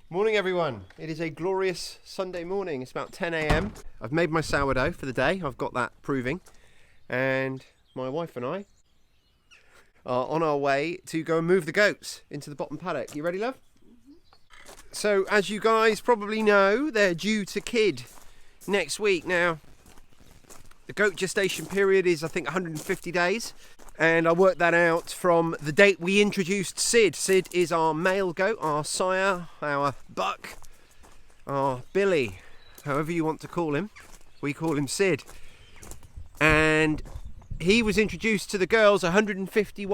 Morning everyone, it is a glorious Sunday morning. It's about 10 a.m. I've made my sourdough for the day, I've got that proving, and my wife and I are on our way to go and move the goats into the bottom paddock. You ready, love? So as you guys probably know, they're due to kid next week. Now the goat gestation period is I think 150 days, and I worked that out from the date we introduced Sid. Sid is our male goat, our sire, our buck, our Billy, however you want to call him. We call him Sid. And he was introduced to the girls 150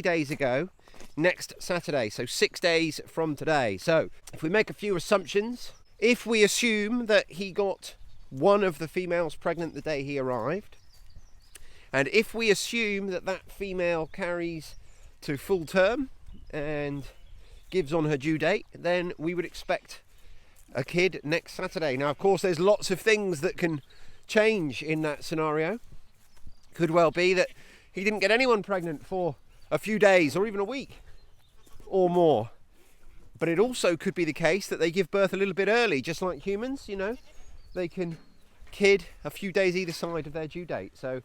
days ago, next Saturday, so 6 days from today. So if we make a few assumptions, if we assume that he got one of the females pregnant the day he arrived, and if we assume that that female carries to full term and gives on her due date, then we would expect a kid next Saturday. Now, of course, there's lots of things that can change in that scenario. Could well be that he didn't get anyone pregnant for a few days or even a week or more. But it also could be the case that they give birth a little bit early, just like humans, you know. They can kid a few days either side of their due date. So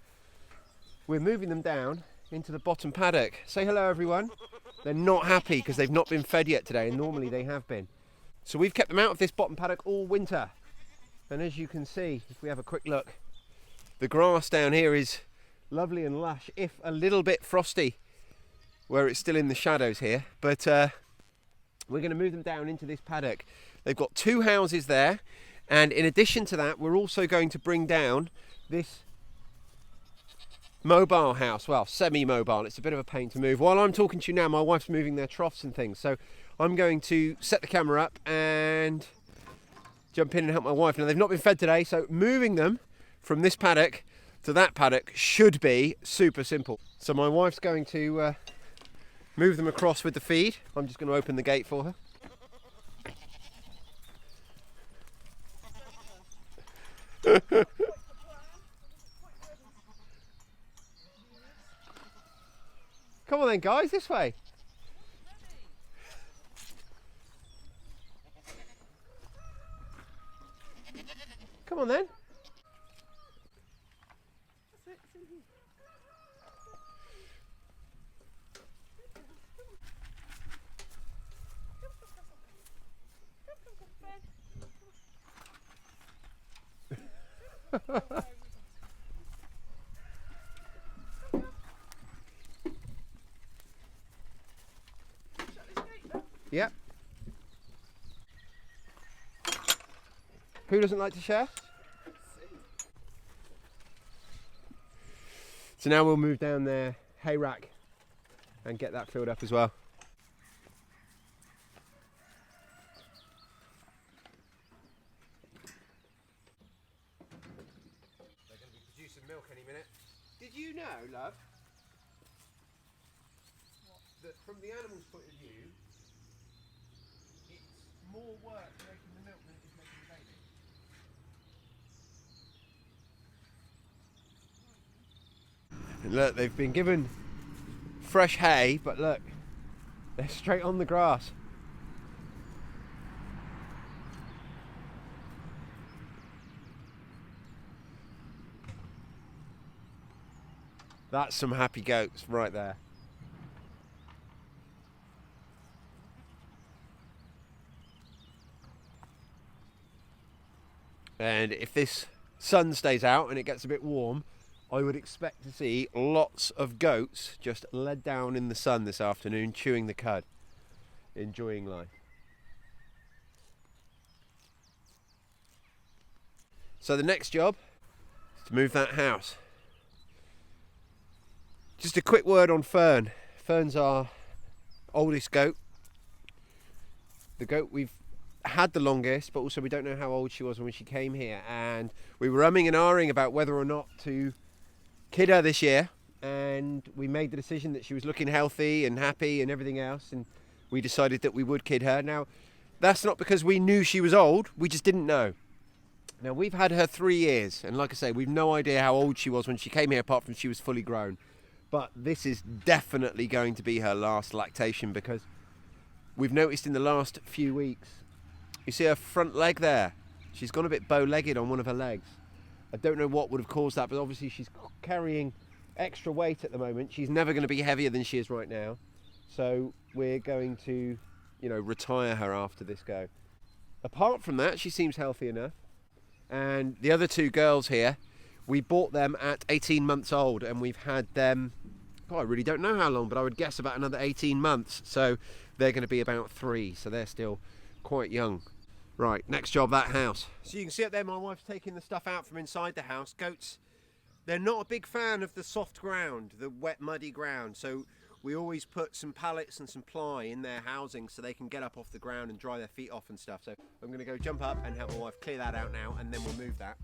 we're moving them down into the bottom paddock. Say hello, everyone. They're not happy because they've not been fed yet today, and normally they have been. So we've kept them out of this bottom paddock all winter. And as you can see, if we have a quick look, the grass down here is lovely and lush, if a little bit frosty where it's still in the shadows here. But we're going to move them down into this paddock. They've got two houses there, and in addition to that, we're also going to bring down this mobile house. Well, semi-mobile. It's a bit of a pain to move. While I'm talking to you now, my wife's moving their troughs and things, so I'm going to set the camera up and jump in and help my wife. Now, they've not been fed today, so moving them from this paddock to that paddock should be super simple. So my wife's going to move them across with the feed. I'm just going to open the gate for her. Come on then, guys, this way. Come on then. Yep. Who doesn't like to share? So now we'll move down their hay rack and get that filled up as well. They're going to be producing milk any minute. Did you know, love, that from the animal's point of view, it's more work making the milk than it is making the baby? And look, they've been given fresh hay, but look, they're straight on the grass. That's some happy goats right there. And if this sun stays out and it gets a bit warm, I would expect to see lots of goats just led down in the sun this afternoon, chewing the cud, enjoying life. So the next job is to move that house. Just a quick word on Fern. Fern's our oldest goat. The goat we've had the longest, but also we don't know how old she was when she came here, and we were umming and ahhing about whether or not to kid her this year, and we made the decision that she was looking healthy and happy and everything else, and we decided that we would kid her. Now, that's not because we knew she was old, we just didn't know. Now, we've had her 3 years, and like I say, we've no idea how old she was when she came here, apart from she was fully grown. But this is definitely going to be her last lactation, because we've noticed in the last few weeks. You see her front leg there? She's gone a bit bow-legged on one of her legs. I don't know what would have caused that, but obviously she's carrying extra weight at the moment. She's never going to be heavier than she is right now. So we're going to, retire her after this go. Apart from that, she seems healthy enough. And the other two girls here, we bought them at 18 months old, and we've had them, I really don't know how long, but I would guess about another 18 months. So they're going to be about 3, so they're still quite young. Right, next job, that house. So you can see up there, my wife's taking the stuff out from inside the house. Goats, they're not a big fan of the soft ground, the wet, muddy ground. So we always put some pallets and some ply in their housing so they can get up off the ground and dry their feet off and stuff. So I'm going to go jump up and help my wife clear that out now, and then we'll move that.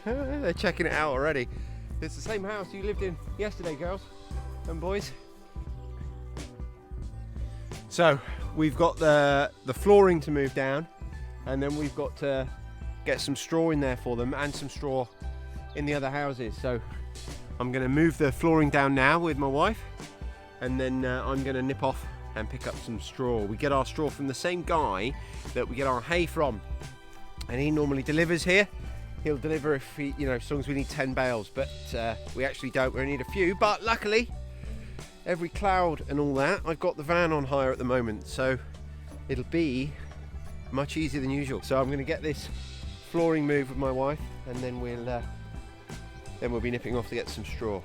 They're checking it out already. It's the same house you lived in yesterday, girls and boys. So we've got the flooring to move down, and then we've got to get some straw in there for them and some straw in the other houses. So I'm going to move the flooring down now with my wife, and then I'm going to nip off and pick up some straw. We get our straw from the same guy that we get our hay from, and he normally delivers here. He'll deliver if he, as long as we need 10 bales, but we actually don't. We only need a few, but luckily, every cloud and all that, I've got the van on hire at the moment, so it'll be much easier than usual. So I'm going to get this flooring moved with my wife, and then we'll be nipping off to get some straw.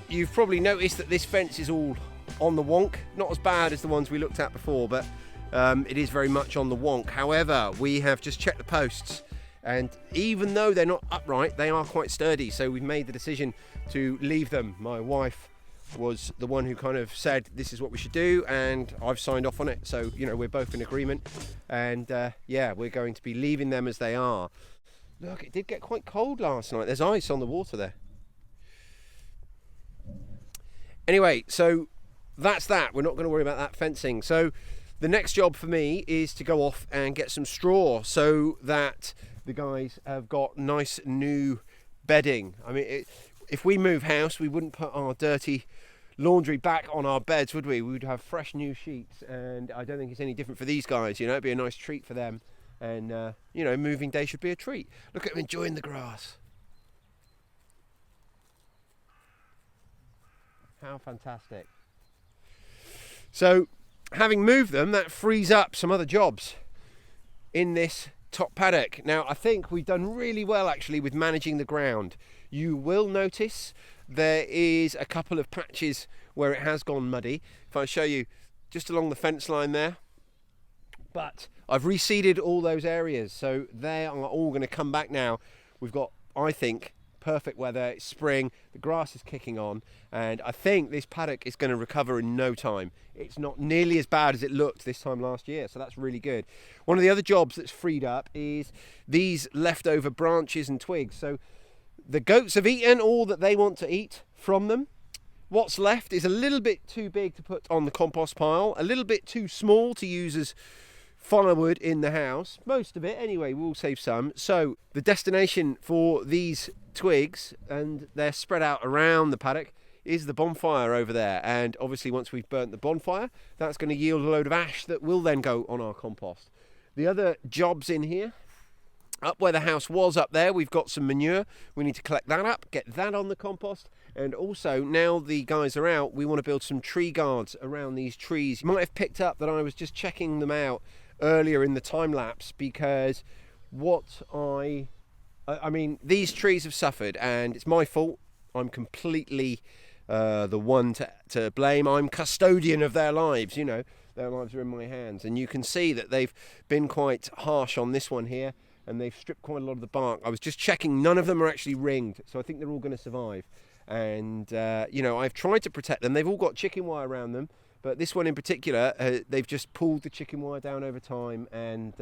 You've probably noticed that this fence is all on the wonk. Not as bad as the ones we looked at before, but it is very much on the wonk. However, we have just checked the posts, and even though they're not upright, they are quite sturdy. So we've made the decision to leave them. My wife was the one who kind of said this is what we should do, and I've signed off on it. So, we're both in agreement, and yeah, we're going to be leaving them as they are. Look, it did get quite cold last night. There's ice on the water there. Anyway, so that's that. We're not going to worry about that fencing. So the next job for me is to go off and get some straw so that the guys have got nice new bedding. I mean, if we move house, we wouldn't put our dirty laundry back on our beds, would we? We would have fresh new sheets, and I don't think it's any different for these guys. It'd be a nice treat for them, and moving day should be a treat. Look at them enjoying the grass. How fantastic. So having moved them, that frees up some other jobs in this top paddock. Now I think we've done really well actually with managing the ground. You will notice there is a couple of patches where it has gone muddy. If I show you just along the fence line there, but I've reseeded all those areas, so they are all going to come back now. We've got, I think, perfect weather. It's spring, the grass is kicking on, and I think this paddock is going to recover in no time. It's not nearly as bad as it looked this time last year, so that's really good. One of the other jobs that's freed up is these leftover branches and twigs. So the goats have eaten all that they want to eat from them. What's left is a little bit too big to put on the compost pile, a little bit too small to use as firewood in the house. Most of it anyway, we'll save some. So the destination for these twigs, and they're spread out around the paddock, is the bonfire over there. And obviously once we've burnt the bonfire, that's going to yield a load of ash that will then go on our compost. The other jobs in here, up where the house was up there, we've got some manure. We need to collect that up, get that on the compost. And also, now the guys are out, we want to build some tree guards around these trees. You might have picked up that I was just checking them out earlier in the time lapse, because I mean, these trees have suffered, and it's my fault. I'm completely the one to blame. I'm custodian of their lives, their lives are in my hands. And you can see that they've been quite harsh on this one here, and they've stripped quite a lot of the bark. I was just checking, none of them are actually ringed, so I think they're all going to survive. And I've tried to protect them. They've all got chicken wire around them, but this one in particular, they've just pulled the chicken wire down over time, and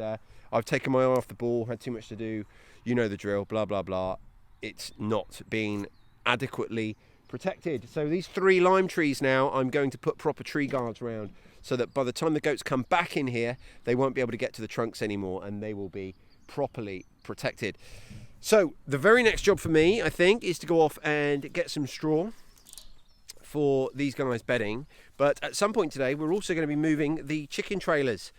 I've taken my eye off the ball, had too much to do, the drill, blah blah blah. it's not been adequately protected. So these 3 lime trees now, I'm going to put proper tree guards around so that by the time the goats come back in here, they won't be able to get to the trunks anymore and they will be properly protected. So the very next job for me, I think, is to go off and get some straw for these guys bedding. But at some point today, we're also going to be moving the chicken trailers.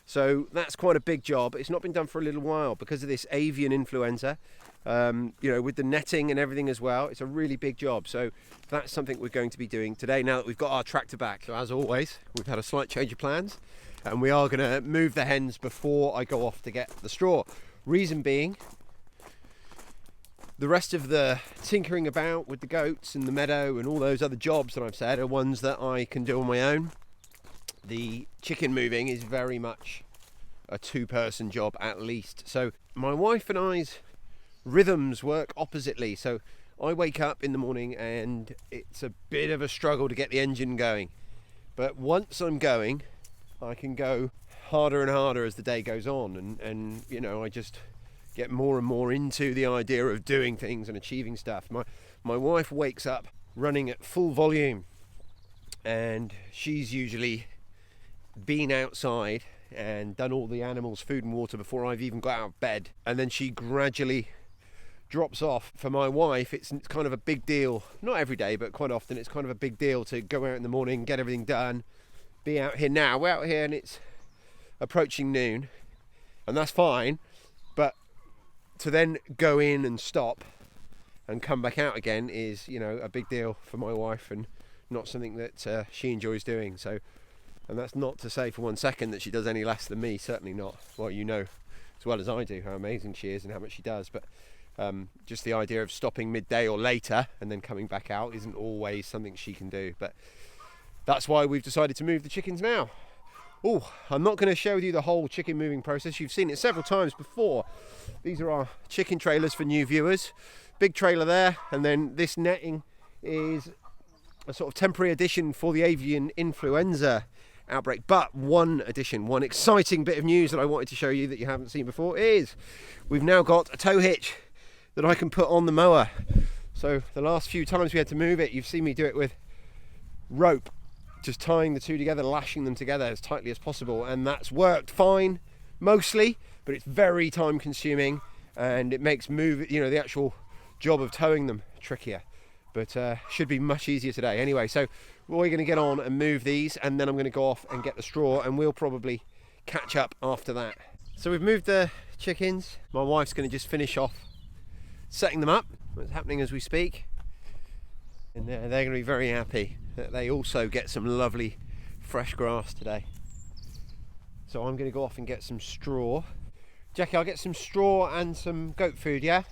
So that's quite a big job. It's not been done for a little while because of this avian influenza. With the netting and everything as well. It's a really big job. So that's something we're going to be doing today now that we've got our tractor back. So as always, we've had a slight change of plans and we are going to move the hens before I go off to get the straw. Reason being, the rest of the tinkering about with the goats and the meadow and all those other jobs that I've said are ones that I can do on my own. The chicken moving is very much a 2-person job at least. So my wife and I's rhythms work oppositely. So I wake up in the morning and it's a bit of a struggle to get the engine going. But once I'm going, I can go harder and harder as the day goes on. And I just get more and more into the idea of doing things and achieving stuff. My wife wakes up running at full volume and she's usually been outside and done all the animals' food and water before I've even got out of bed, and then she gradually drops off. For my wife, it's kind of a big deal, not every day but quite often it's kind of a big deal to go out in the morning, get everything done, be out here. Now we're out here and it's approaching noon and that's fine, but to then go in and stop and come back out again is a big deal for my wife and not something that she enjoys doing. So, and that's not to say for one second that she does any less than me, certainly not. Well, as well as I do how amazing she is and how much she does, but just the idea of stopping midday or later and then coming back out isn't always something she can do. But that's why we've decided to move the chickens now. Oh, I'm not going to share with you the whole chicken moving process. You've seen it several times before. These are our chicken trailers for new viewers. Big trailer there, and then this netting is a sort of temporary addition for the avian influenza outbreak. But one exciting bit of news that I wanted to show you that you haven't seen before is we've now got a tow hitch that I can put on the mower. So the last few times we had to move it, you've seen me do it with rope, just tying the two together, lashing them together as tightly as possible, and that's worked fine mostly, but it's very time consuming and it makes the actual job of towing them trickier, but should be much easier today. Anyway, so we're going to get on and move these and then I'm going to go off and get the straw and we'll probably catch up after that. So we've moved the chickens. My wife's going to just finish off setting them up. It's happening as we speak, and they're going to be very happy that they also get some lovely fresh grass today. So I'm going to go off and get some straw. Jackie, I'll get some straw and some goat food, yeah?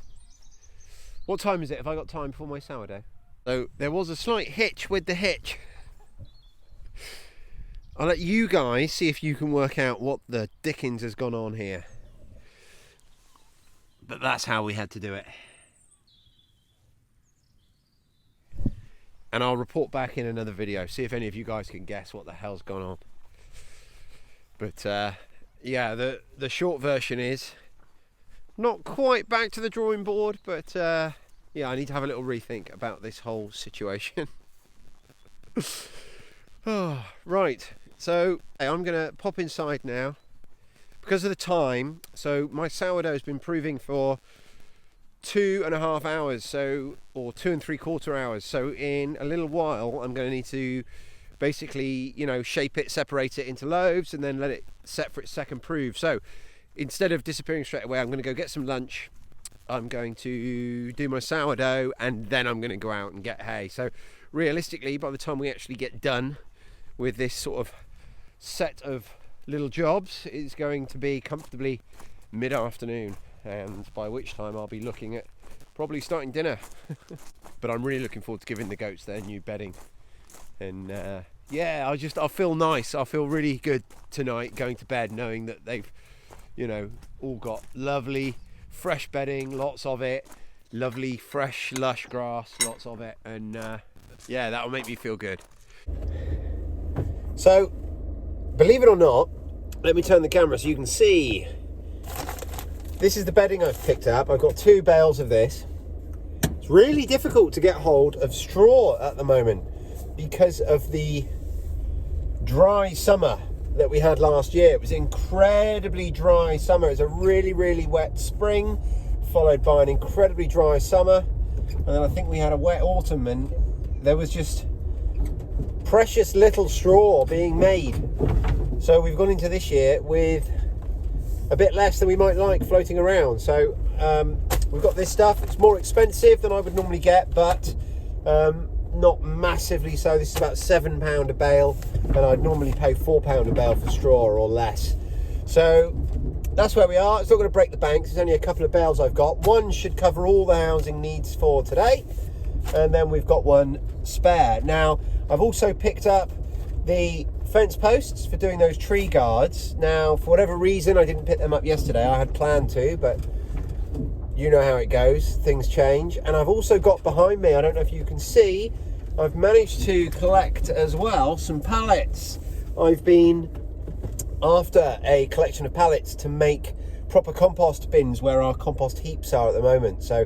What time is it? Have I got time before my sourdough? So there was a slight hitch with the hitch. I'll let you guys see if you can work out what the dickens has gone on here. But that's how we had to do it. And I'll report back in another video, see if any of you guys can guess what the hell's gone on. But yeah, the short version is not quite back to the drawing board, but yeah, I need to have a little rethink about this whole situation. Oh, right, so I'm gonna pop inside now because of the time. So my sourdough has been proving for 2.5 hours, or 2 3/4 hours. So in a little while I'm going to need to basically shape it, separate it into loaves and then let it set for its second prove. So instead of disappearing straight away, I'm going to go get some lunch, I'm going to do my sourdough, and then I'm going to go out and get hay. So realistically, by the time we actually get done with this sort of set of little jobs, it's going to be comfortably mid-afternoon, and by which time I'll be looking at probably starting dinner. But I'm really looking forward to giving the goats their new bedding, and yeah, I feel nice. I feel really good tonight going to bed knowing that they've all got lovely fresh bedding, lots of it, lovely fresh lush grass, lots of it, and yeah, that'll make me feel good. So believe it or not, let me turn the camera so you can see. This is the bedding I've picked up. I've got 2 bales of this, really difficult to get hold of straw at the moment because of the dry summer that we had last year. It was incredibly dry summer. It was a really, really wet spring, followed by an incredibly dry summer, and then I think we had a wet autumn, and there was just precious little straw being made. So we've gone into this year with a bit less than we might like floating around. So we've got this stuff. It's more expensive than I would normally get, but not massively so. This is about £7 a bale, and I'd normally pay £4 a bale for straw or less. So that's where we are. It's not going to break the bank. There's only a couple of bales I've got. One should cover all the housing needs for today, and then we've got one spare. Now, I've also picked up the fence posts for doing those tree guards. Now, for whatever reason, I didn't pick them up yesterday. I had planned to, but you know how it goes, things change. And I've also got behind me, I don't know if you can see, I've managed to collect as well some pallets. I've been after a collection of pallets to make proper compost bins where our compost heaps are at the moment. So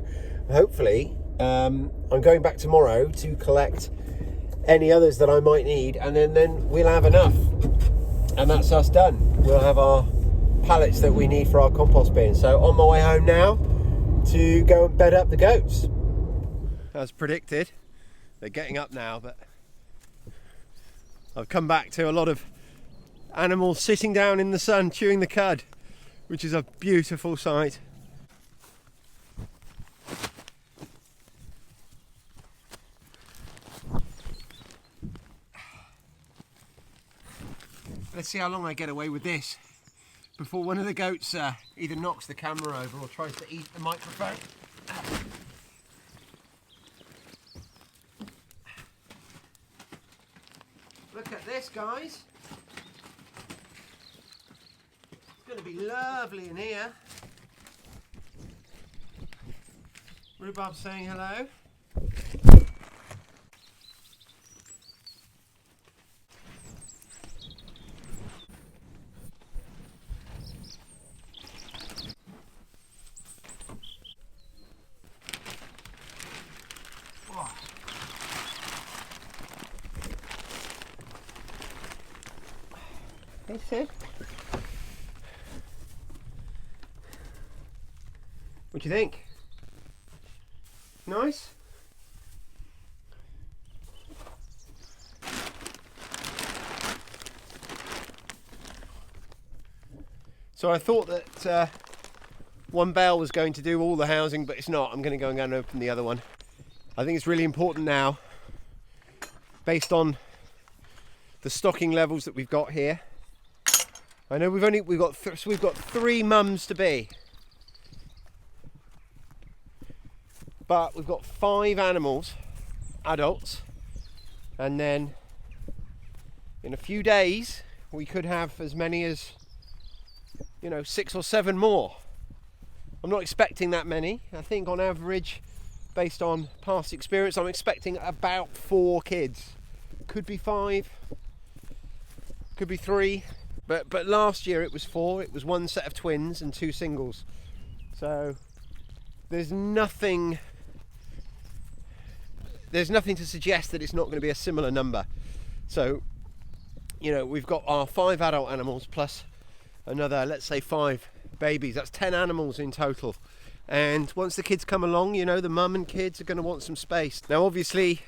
hopefully I'm going back tomorrow to collect any others that I might need, and then we'll have enough, and that's us done. We'll have our pallets that we need for our compost bin. So on my way home now to go and bed up the goats. As predicted, they're getting up now, but I've come back to a lot of animals sitting down in the sun chewing the cud, which is a beautiful sight. Let's see how long I get away with this before one of the goats either knocks the camera over or tries to eat the microphone. Look at this, guys. It's going to be lovely in here. Rhubarb saying hello. Hey, Sid. What do you think? Nice? So I thought that one bale was going to do all the housing, but it's not. I'm going to go and open the other one. I think it's really important now, based on the stocking levels that we've got here. I know we've got 3 mums to be, but we've got 5 animals, adults, and then in a few days we could have as many as 6 or 7 more. I'm not expecting that many. I think on average, based on past experience, I'm expecting about 4 kids. Could be 5, could be 3. But last year it was 4. It was 1 set of twins and 2 singles. So there's nothing to suggest that it's not going to be a similar number. So we've got our 5 adult animals plus another, let's say, 5 babies. That's 10 animals in total. And once the kids come along, the mum and kids are going to want some space. Now obviously,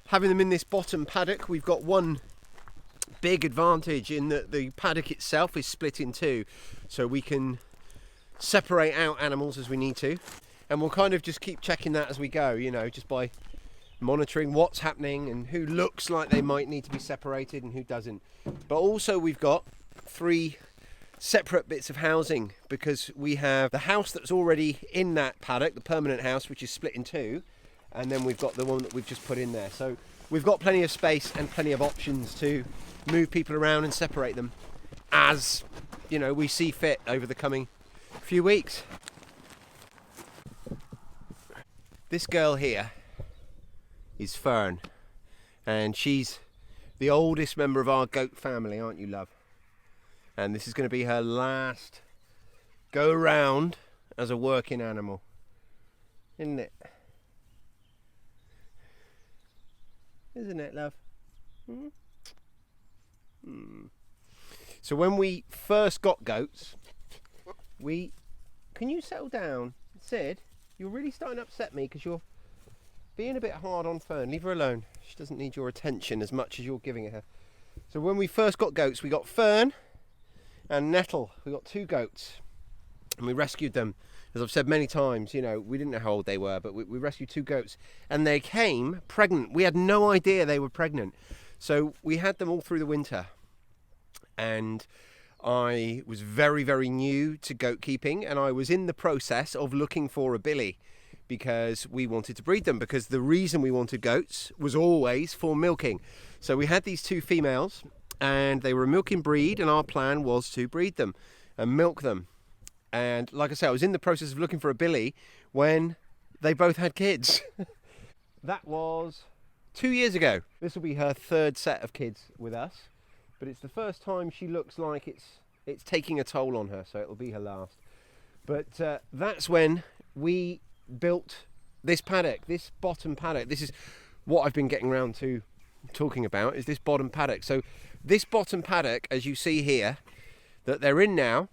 having them in this bottom paddock, we've got one big advantage in that the paddock itself is split in 2, so we can separate out animals as we need to, and we'll kind of just keep checking that as we go, just by monitoring what's happening and who looks like they might need to be separated and who doesn't. But also we've got 3 separate bits of housing, because we have the house that's already in that paddock, the permanent house, which is split in 2, and then we've got the one that we've just put in there. So we've got plenty of space and plenty of options to move people around and separate them as we see fit over the coming few weeks. This girl here is Fern, and she's the oldest member of our goat family, aren't you, love? And this is going to be her last go round as a working animal, isn't it? isn't it, love? So when we first got goats, can you settle down? Sid, you're really starting to upset me because you're being a bit hard on Fern. Leave her alone. She doesn't need your attention as much as you're giving her. So when we first got goats, we got Fern and Nettle. We got 2 goats and we rescued them. As I've said many times, you know, we didn't know how old they were, but we rescued 2 goats and they came pregnant. We had no idea they were pregnant. So we had them all through the winter. And I was very, very new to goat keeping, and I was in the process of looking for a billy because we wanted to breed them, because the reason we wanted goats was always for milking. So we had these 2 females and they were a milking breed, and our plan was to breed them and milk them. And like I said, I was in the process of looking for a billy when they both had kids. That was 2 years ago. This will be her 3rd set of kids with us. But it's the first time she looks like it's taking a toll on her, so it'll be her last. But that's when we built this paddock, this bottom paddock. This is what I've been getting around to talking about, is this bottom paddock. So this bottom paddock, as you see here, that they're in now,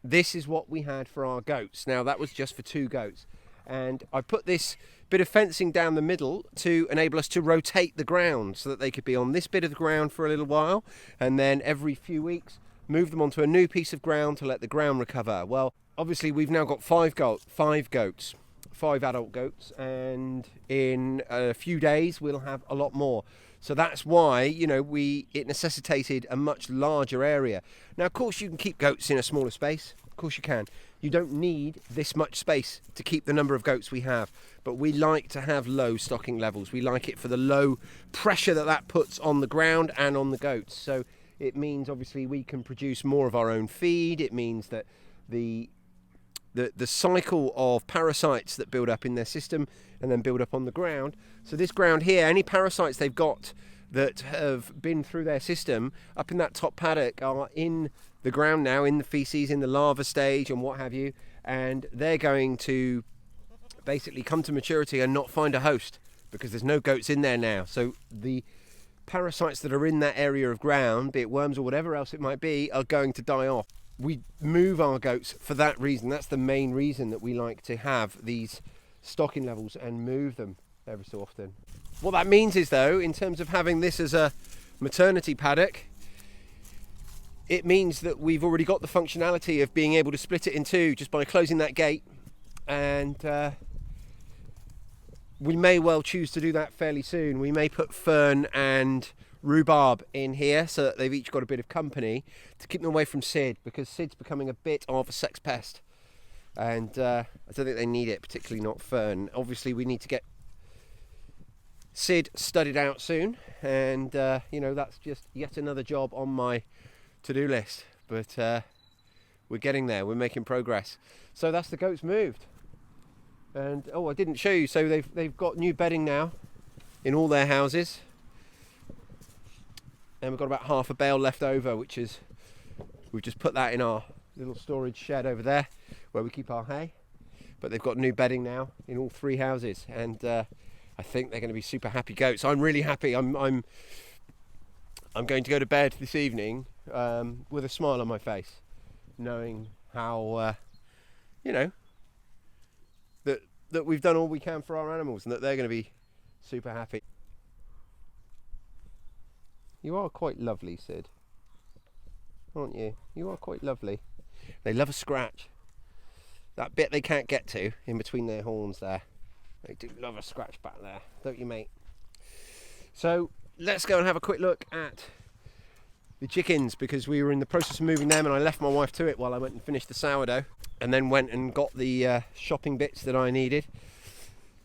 this is what we had for our goats. Now that was just for 2 goats. And I put this bit of fencing down the middle to enable us to rotate the ground so that they could be on this bit of the ground for a little while, and then every few weeks move them onto a new piece of ground to let the ground recover. Well, obviously we've now got 5 goats, 5 adult goats, and in a few days we'll have a lot more. So that's why, you know, it necessitated a much larger area. Now, of course, you can keep goats in a smaller space. Of course you can. You don't need this much space to keep the number of goats we have, but we like to have low stocking levels. We like it for the low pressure that puts on the ground and on the goats. So it means obviously we can produce more of our own feed. It means that the cycle of parasites that build up in their system and then build up on the ground. So this ground here, any parasites they've got that have been through their system up in that top paddock are in the ground now, in the feces, in the larva stage and what have you, and they're going to basically come to maturity and not find a host because there's no goats in there now. So the parasites that are in that area of ground, be it worms or whatever else it might be, are going to die off. We move our goats for that reason. That's the main reason that we like to have these stocking levels and move them every so often. What that means is, though, in terms of having this as a maternity paddock, it means that we've already got the functionality of being able to split it in 2 just by closing that gate, and we may well choose to do that fairly soon. We may put Fern and rhubarb in here so that they've each got a bit of company to keep them away from Sid, because Sid's becoming a bit of a sex pest, and I don't think they need it, particularly not Fern. Obviously we need to get Sid studied out soon, and you know, that's just yet another job on my to-do list, but we're getting there, we're making progress. So that's the goats moved, and oh, I didn't show you, so they've got new bedding now in all their houses, and we've got about half a bale left over, which is, we've just put that in our little storage shed over there where we keep our hay. But they've got new bedding now in all 3 houses, and I think they're going to be super happy goats. I'm really happy. I'm going to go to bed this evening with a smile on my face, knowing how you know, that we've done all we can for our animals, and that they're going to be super happy. You are quite lovely, Sid, aren't you? You are quite lovely. They love a scratch. That bit they can't get to in between their horns there. They do love a scratch back there, don't you, mate? So let's go and have a quick look at the chickens, because we were in the process of moving them and I left my wife to it while I went and finished the sourdough, and then went and got the shopping bits that I needed.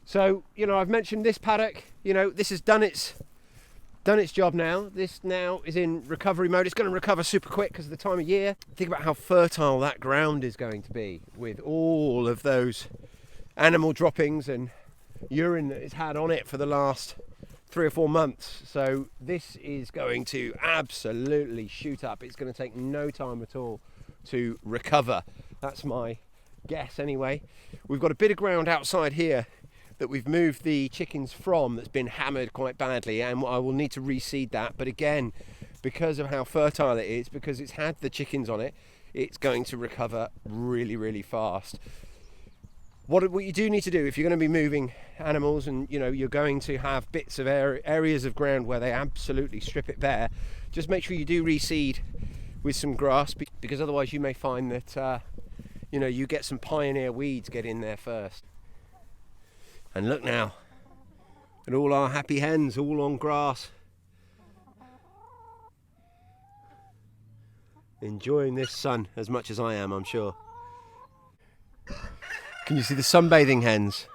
So, you know, I've mentioned this paddock, you know, this has done its job now. This now is in recovery mode. It's going to recover super quick because of the time of year. Think about how fertile that ground is going to be with all of those animal droppings and urine that it's had on it for the last 3 or 4 months. So this is going to absolutely shoot up. It's going to take no time at all to recover. That's my guess anyway. We've got a bit of ground outside here that we've moved the chickens from that's been hammered quite badly, and I will need to reseed that. But again, because of how fertile it is, because it's had the chickens on it, it's going to recover really, really fast. What you do need to do if you're going to be moving animals, and you're going to have bits of areas of ground where they absolutely strip it bare, just make sure you do reseed with some grass, because otherwise you may find that you get some pioneer weeds get in there first. And look now at all our happy hens, all on grass, enjoying this sun as much as I am, I'm sure. Can you see the sunbathing hens?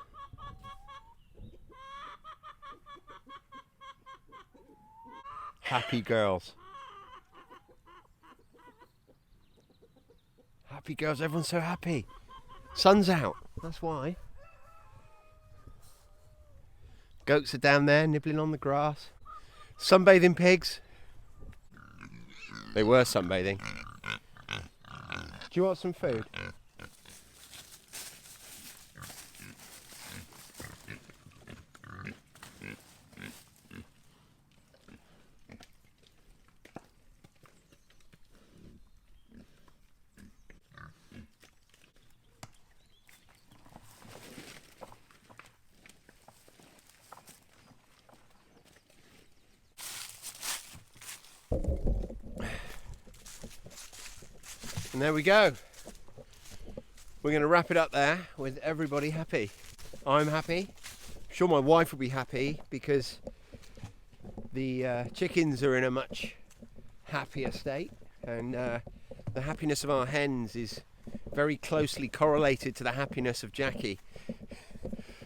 Happy girls. Happy girls, everyone's so happy. Sun's out, that's why. Goats are down there nibbling on the grass. Sunbathing pigs. They were sunbathing. Do you want some food? And there we go. We're going to wrap it up there with everybody happy. I'm happy. I'm sure my wife will be happy, because the chickens are in a much happier state, and the happiness of our hens is very closely correlated to the happiness of Jackie.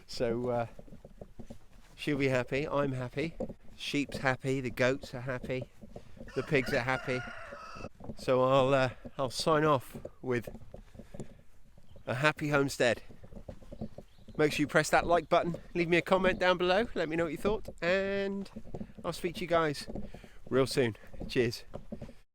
So she'll be happy, I'm happy, sheep's happy, the goats are happy, the pigs are happy. So I'll sign off with a happy homestead. Make sure you press that like button, leave me a comment down below, let me know what you thought, and I'll speak to you guys real soon. Cheers.